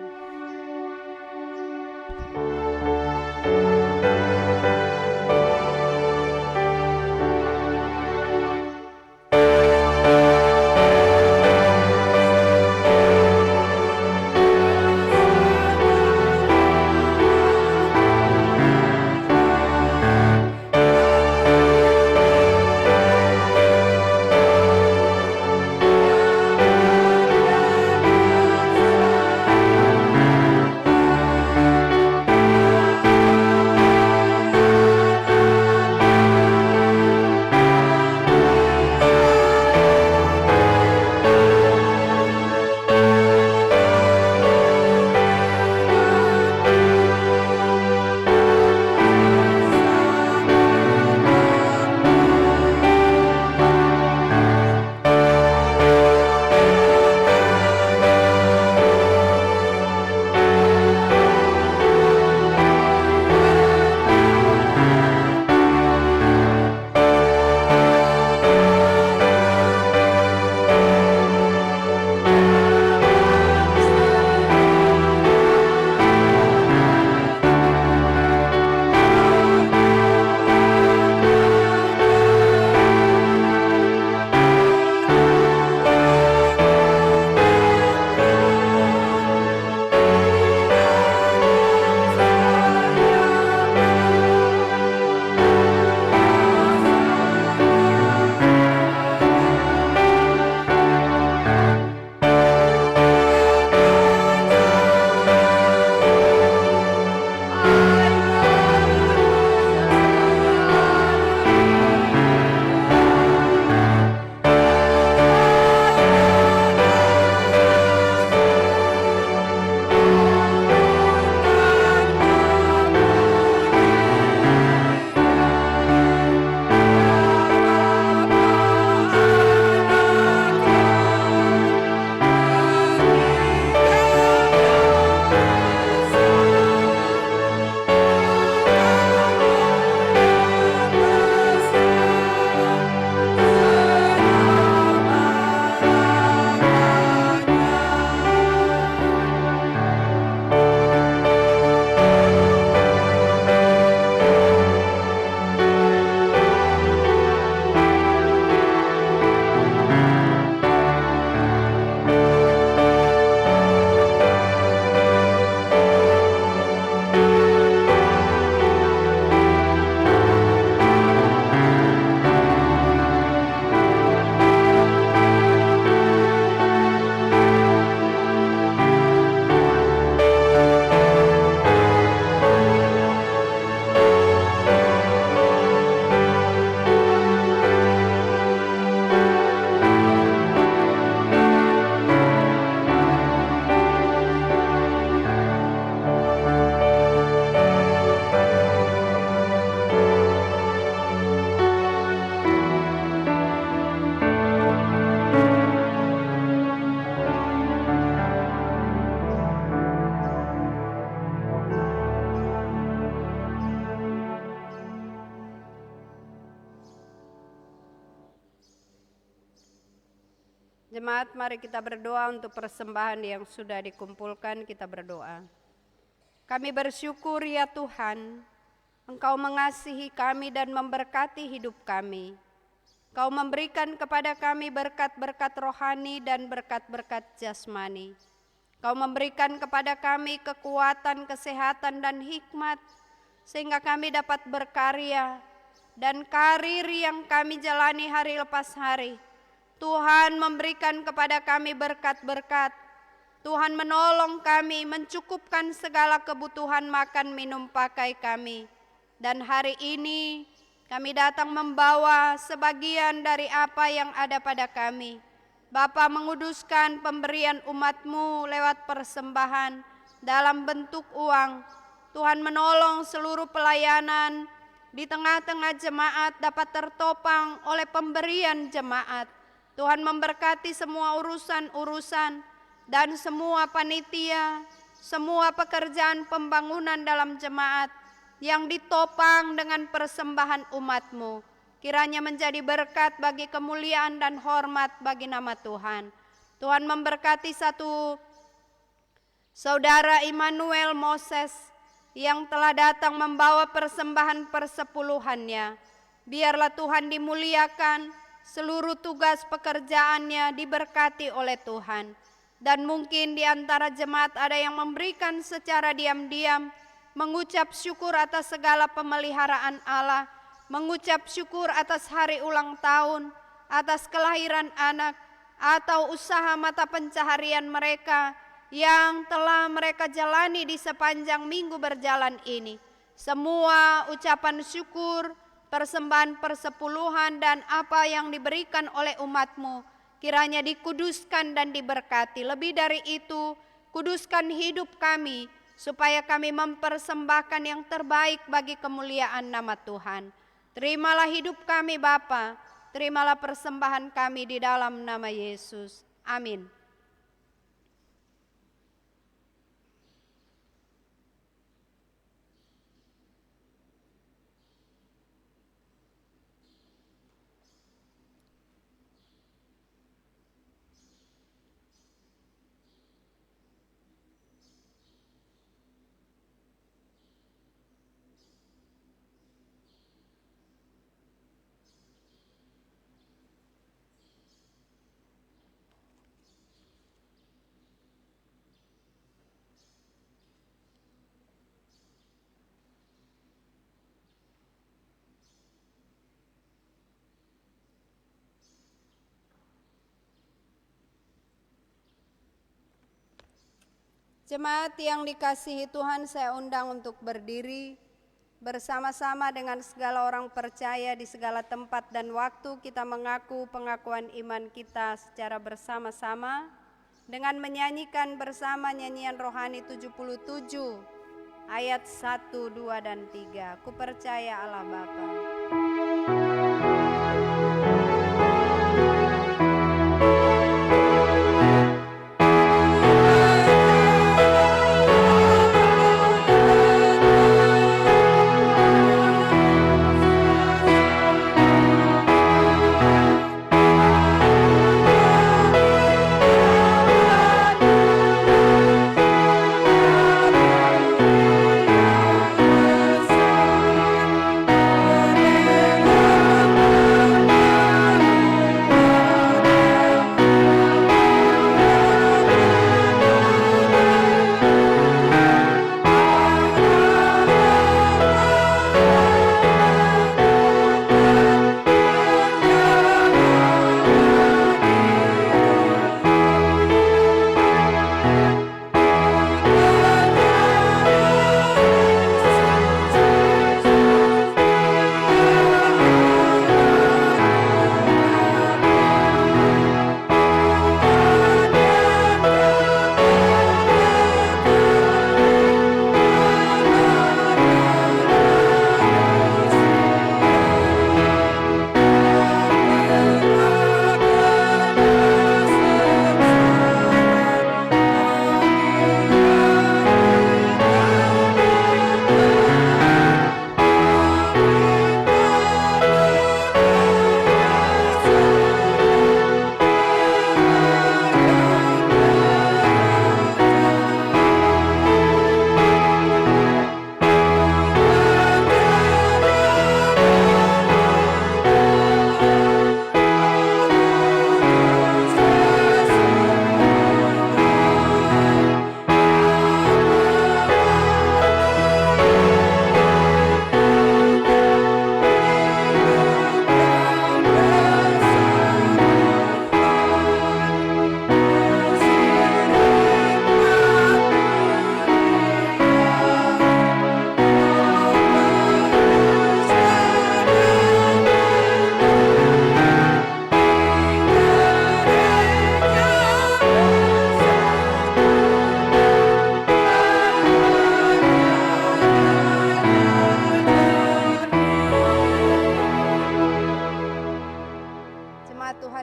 Jemaat, mari kita berdoa untuk persembahan yang sudah dikumpulkan. Kita berdoa. Kami bersyukur ya Tuhan, Engkau mengasihi kami dan memberkati hidup kami. Engkau memberikan kepada kami berkat-berkat rohani dan berkat-berkat jasmani. Engkau memberikan kepada kami kekuatan, kesehatan, dan hikmat, sehingga kami dapat berkarya, dan karir yang kami jalani hari lepas hari, Tuhan memberikan kepada kami berkat-berkat. Tuhan menolong kami, mencukupkan segala kebutuhan makan, minum, pakai kami. Dan hari ini kami datang membawa sebagian dari apa yang ada pada kami. Bapa menguduskan pemberian umat-Mu lewat persembahan dalam bentuk uang. Tuhan menolong seluruh pelayanan di tengah-tengah jemaat dapat tertopang oleh pemberian jemaat. Tuhan memberkati semua urusan-urusan dan semua panitia, semua pekerjaan pembangunan dalam jemaat yang ditopang dengan persembahan umat-Mu. Kiranya menjadi berkat bagi kemuliaan dan hormat bagi nama Tuhan. Tuhan memberkati satu saudara Immanuel Moses yang telah datang membawa persembahan persepuluhannya. Biarlah Tuhan dimuliakan, seluruh tugas pekerjaannya diberkati oleh Tuhan. Dan mungkin di antara jemaat ada yang memberikan secara diam-diam, mengucap syukur atas segala pemeliharaan Allah, mengucap syukur atas hari ulang tahun, atas kelahiran anak, atau usaha mata pencaharian mereka yang telah mereka jalani di sepanjang minggu berjalan ini. Semua ucapan syukur, persembahan persepuluhan, dan apa yang diberikan oleh umat-Mu kiranya dikuduskan dan diberkati. Lebih dari itu, kuduskan hidup kami supaya kami mempersembahkan yang terbaik bagi kemuliaan nama Tuhan. Terimalah hidup kami Bapa, terimalah persembahan kami di dalam nama Yesus. Amin. Jemaat yang dikasihi Tuhan, saya undang untuk berdiri bersama-sama dengan segala orang percaya di segala tempat dan waktu. Kita mengaku pengakuan iman kita secara bersama-sama dengan menyanyikan bersama nyanyian rohani 77 ayat 1, 2, dan 3. Ku percaya Allah Bapa. Ku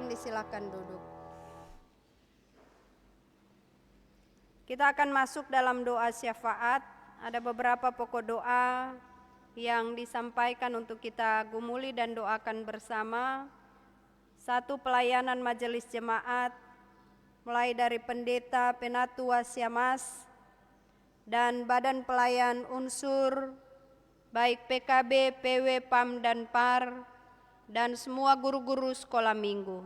Tuhan, disilakan duduk. Kita akan masuk dalam doa syafaat. Ada beberapa pokok doa yang disampaikan untuk kita gumuli dan doakan bersama. Satu, pelayanan majelis jemaat, mulai dari pendeta, penatua, siamas, dan badan pelayan unsur, baik PKB, PW, PAM, dan PAR, dan semua guru-guru sekolah minggu.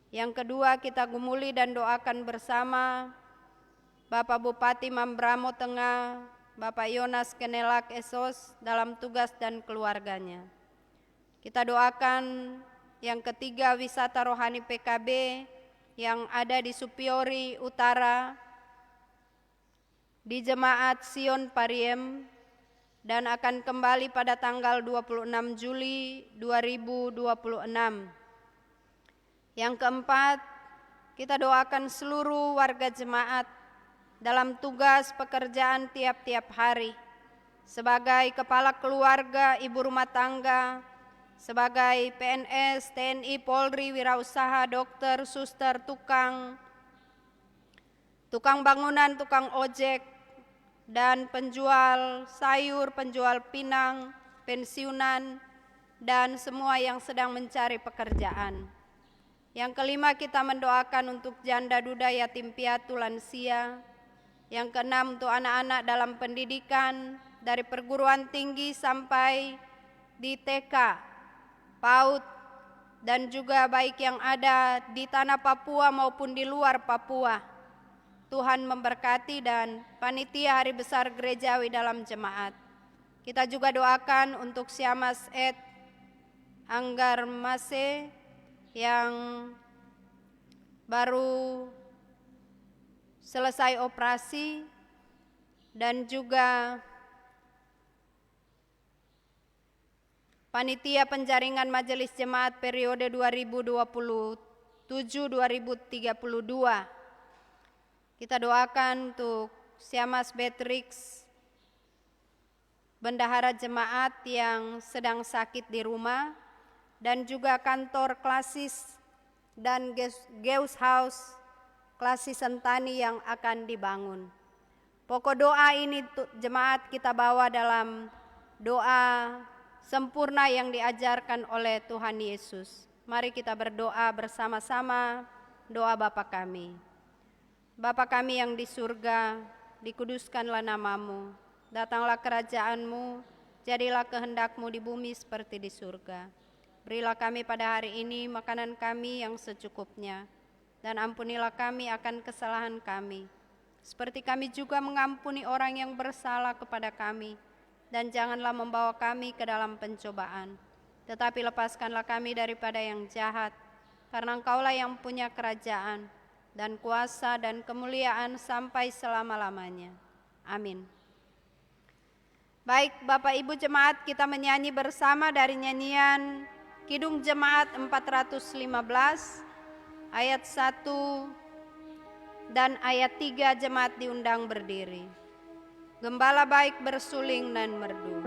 Yang kedua, kita gumuli dan doakan bersama Bapak Bupati Mambramo Tengah, Bapak Yonas Kenelak Esos dalam tugas dan keluarganya. Kita doakan yang ketiga, wisata rohani PKB yang ada di Supiori Utara, di Jemaat Sion Pariem, dan akan kembali pada tanggal 26 Juli 2026. Yang keempat, kita doakan seluruh warga jemaat dalam tugas pekerjaan tiap-tiap hari, sebagai kepala keluarga, ibu rumah tangga, sebagai PNS, TNI, Polri, wirausaha, dokter, suster, tukang bangunan, tukang ojek, dan penjual sayur, penjual pinang, pensiunan, dan semua yang sedang mencari pekerjaan. Yang kelima, kita mendoakan untuk janda, duda, yatim piatu, lansia. Yang keenam, untuk anak-anak dalam pendidikan dari perguruan tinggi sampai di TK, PAUD, dan juga baik yang ada di tanah Papua maupun di luar Papua. Tuhan memberkati, dan panitia hari besar gerejawi dalam jemaat. Kita juga doakan untuk Siamas Ed Anggar Mase yang baru selesai operasi, dan juga panitia penjaringan majelis jemaat periode 2027-2032. Kita doakan untuk Siamas Beatrix, bendahara jemaat yang sedang sakit di rumah, dan juga kantor klasis dan Geus House klasis Sentani yang akan dibangun. Pokok doa ini jemaat kita bawa dalam doa sempurna yang diajarkan oleh Tuhan Yesus. Mari kita berdoa bersama-sama doa Bapa kami. Bapa kami yang di surga, dikuduskanlah namamu, datanglah kerajaan-Mu, jadilah kehendak-Mu di bumi seperti di surga. Berilah kami pada hari ini makanan kami yang secukupnya, dan ampunilah kami akan kesalahan kami, seperti kami juga mengampuni orang yang bersalah kepada kami. Dan janganlah membawa kami ke dalam pencobaan, tetapi lepaskanlah kami daripada yang jahat, karena Engkaulah yang punya kerajaan, dan kuasa dan kemuliaan sampai selama-lamanya. Amin. Baik Bapak Ibu jemaat, kita menyanyi bersama dari nyanyian Kidung Jemaat 415 ayat 1 dan ayat 3. Jemaat diundang berdiri. Gembala baik bersuling dan merdu.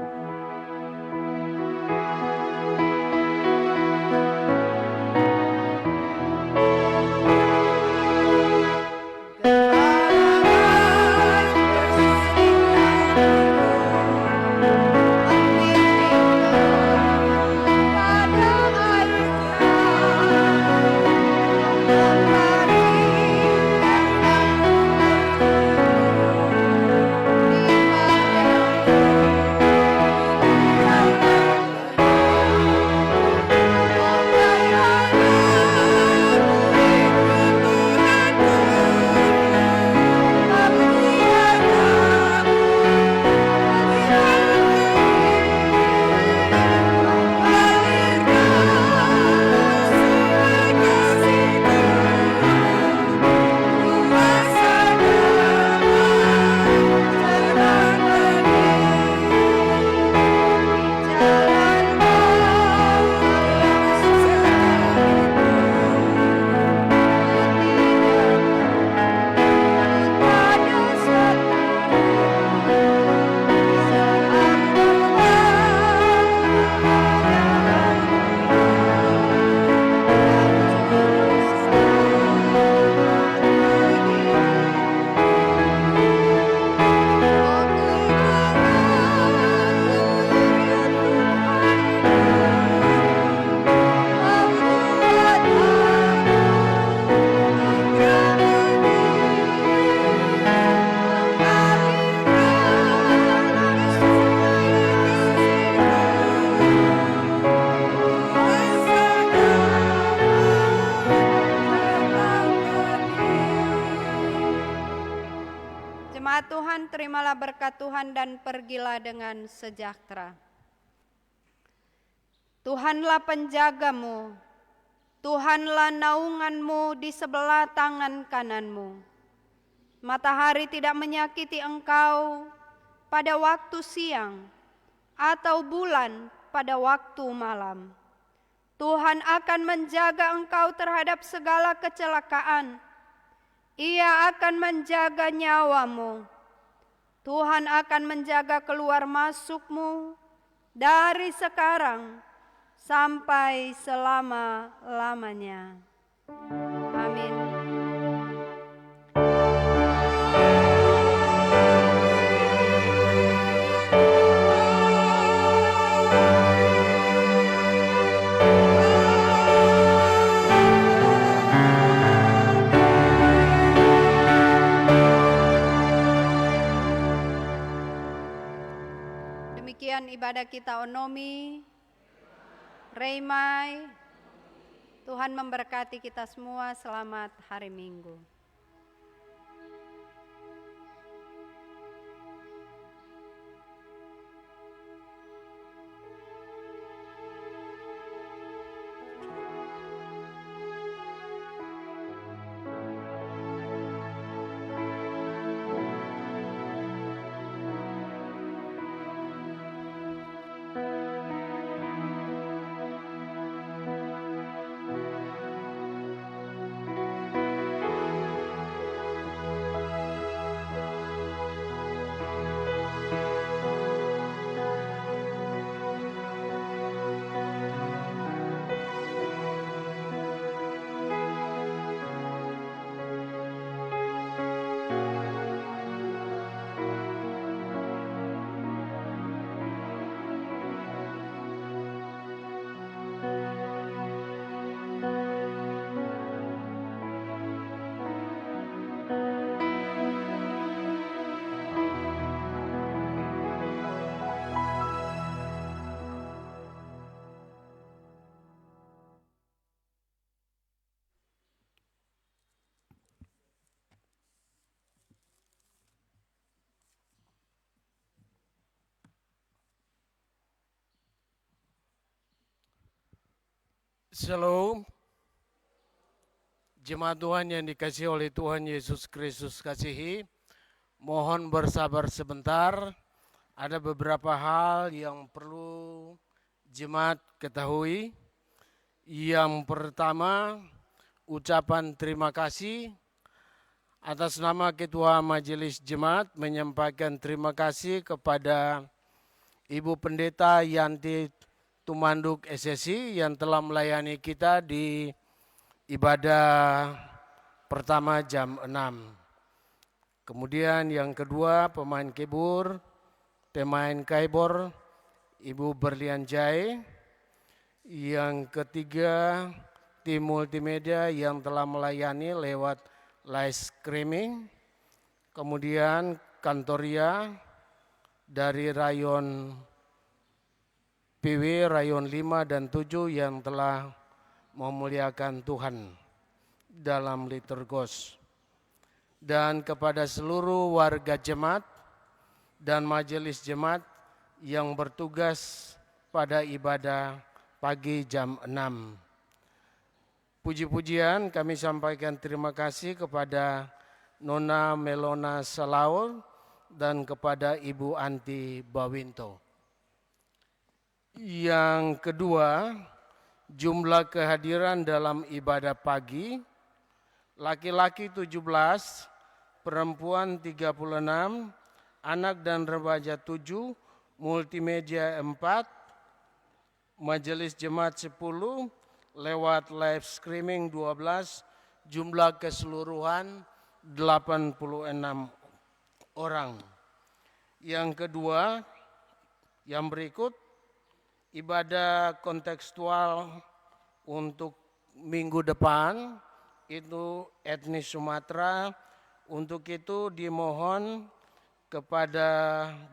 Di Tuhan, terimalah berkat Tuhan dan pergilah dengan sejahtera. Tuhanlah penjagamu, Tuhanlah naunganmu di sebelah tangan kananmu. Matahari tidak menyakiti engkau pada waktu siang, atau bulan pada waktu malam. Tuhan akan menjaga engkau terhadap segala kecelakaan. Ia akan menjaga nyawamu. Tuhan akan menjaga keluar masukmu dari sekarang sampai selama-lamanya. Amin. Demikian ibadah kita Onomi, Reimai. Tuhan memberkati kita semua. Selamat hari Minggu. Shalom. Jemaat Tuhan yang dikasihi oleh Tuhan Yesus Kristus kasihi, mohon bersabar sebentar. Ada beberapa hal yang perlu jemaat ketahui. Yang pertama, ucapan terima kasih. Atas nama Ketua Majelis Jemaat menyampaikan terima kasih kepada Ibu Pendeta Yanti Tumanduk SSI yang telah melayani kita di ibadah pertama jam 6. Kemudian yang kedua pemain keyboard, Ibu Berlian Jai. Yang ketiga tim multimedia yang telah melayani lewat live streaming. Kemudian Kantoria dari Rayon PW Rayon 5 dan 7 yang telah memuliakan Tuhan dalam liturgos. Dan kepada seluruh warga jemaat dan majelis jemaat yang bertugas pada ibadah pagi jam 6. Puji-pujian kami sampaikan terima kasih kepada Nona Melona Salaul dan kepada Ibu Anti Bawinto. Yang kedua, jumlah kehadiran dalam ibadah pagi, laki-laki 17, perempuan 36, anak dan remaja 7, multimedia 4, majelis jemaat 10, lewat live streaming 12, jumlah keseluruhan 86 orang. Yang kedua, yang berikut, ibadah kontekstual untuk minggu depan itu etnis Sumatera. Untuk itu dimohon kepada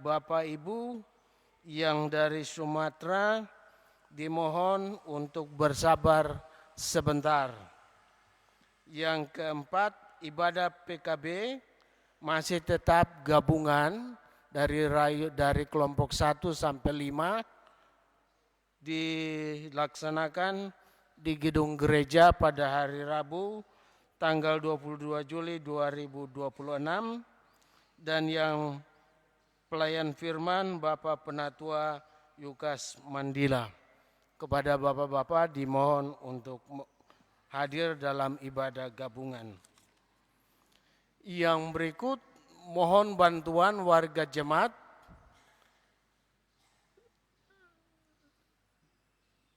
Bapak Ibu yang dari Sumatera, dimohon untuk bersabar sebentar. Yang keempat, ibadah PKB masih tetap gabungan dari kelompok 1 sampai 5 dilaksanakan di gedung gereja pada hari Rabu tanggal 22 Juli 2026, dan yang pelayan firman Bapak Penatua Yukas Mandila. Kepada Bapak-Bapak dimohon untuk hadir dalam ibadah gabungan. Yang berikut mohon bantuan warga jemaat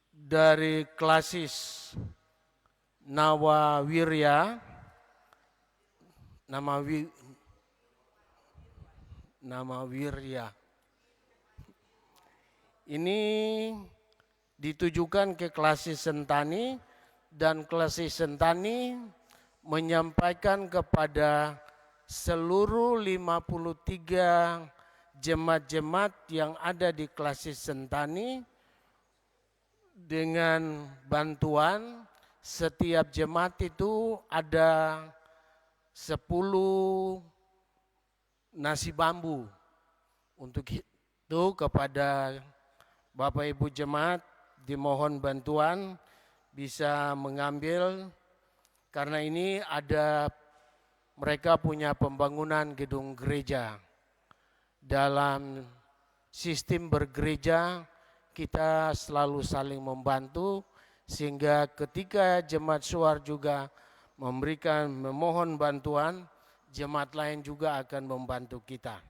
dari klasis Nawawirya, Nawawirya. Ini ditujukan ke klasis Sentani, dan klasis Sentani menyampaikan kepada seluruh 53 jemaat-jemaat yang ada di klasis Sentani, dengan bantuan setiap jemaat itu ada 10 nasi bambu. Untuk itu kepada Bapak Ibu jemaat dimohon bantuan bisa mengambil, karena ini ada mereka punya pembangunan gedung gereja. Dalam sistem bergereja kita selalu saling membantu, sehingga ketika jemaat suar juga memohon bantuan, jemaat lain juga akan membantu kita.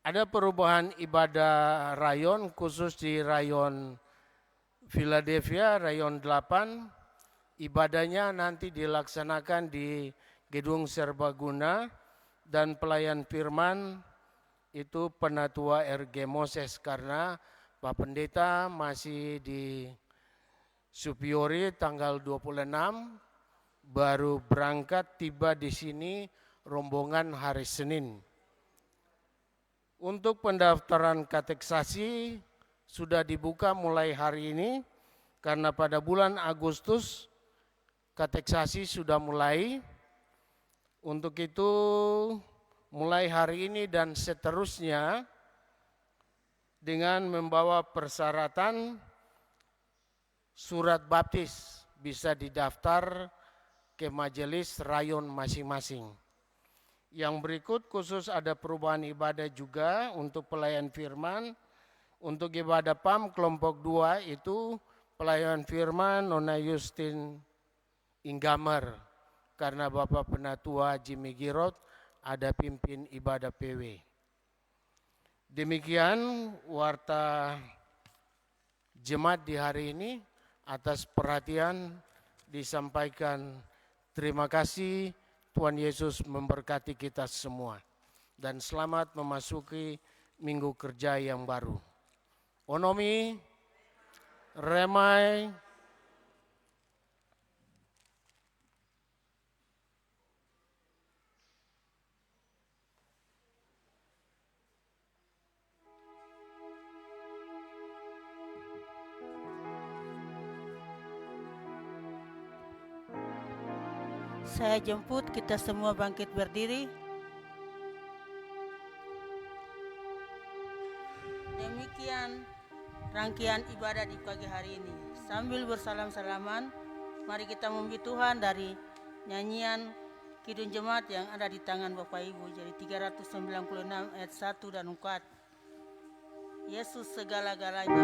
Ada perubahan ibadah rayon khusus di rayon Philadelphia, rayon 8. Ibadahnya nanti dilaksanakan di gedung serbaguna, dan pelayan firman itu Penatua RG Moses, karena Pak Pendeta masih di Supiori tanggal 26, baru berangkat tiba di sini rombongan hari Senin. Untuk pendaftaran kateksasi sudah dibuka mulai hari ini, karena pada bulan Agustus kateksasi sudah mulai. Untuk itu mulai hari ini dan seterusnya dengan membawa persyaratan surat baptis bisa didaftar ke majelis rayon masing-masing. Yang berikut khusus ada perubahan ibadah juga untuk pelayan firman. Untuk ibadah PAM kelompok 2 itu pelayan firman Nona Justin Inggamer, karena Bapak Penatua Jimmy Girot ada pimpin ibadah PW. Demikian warta jemaat di hari ini. Atas perhatian disampaikan terima kasih. Tuhan Yesus memberkati kita semua. Dan selamat memasuki minggu kerja yang baru. Onomi, Remai, Saya jemput kita semua bangkit berdiri. Demikian rangkaian ibadah di pagi hari ini. Sambil bersalam-salaman, mari kita memuji Tuhan dari nyanyian Kidung Jemaat yang ada di tangan Bapak Ibu. Jadi 396 ayat 1 dan 4. Yesus segala-galanya.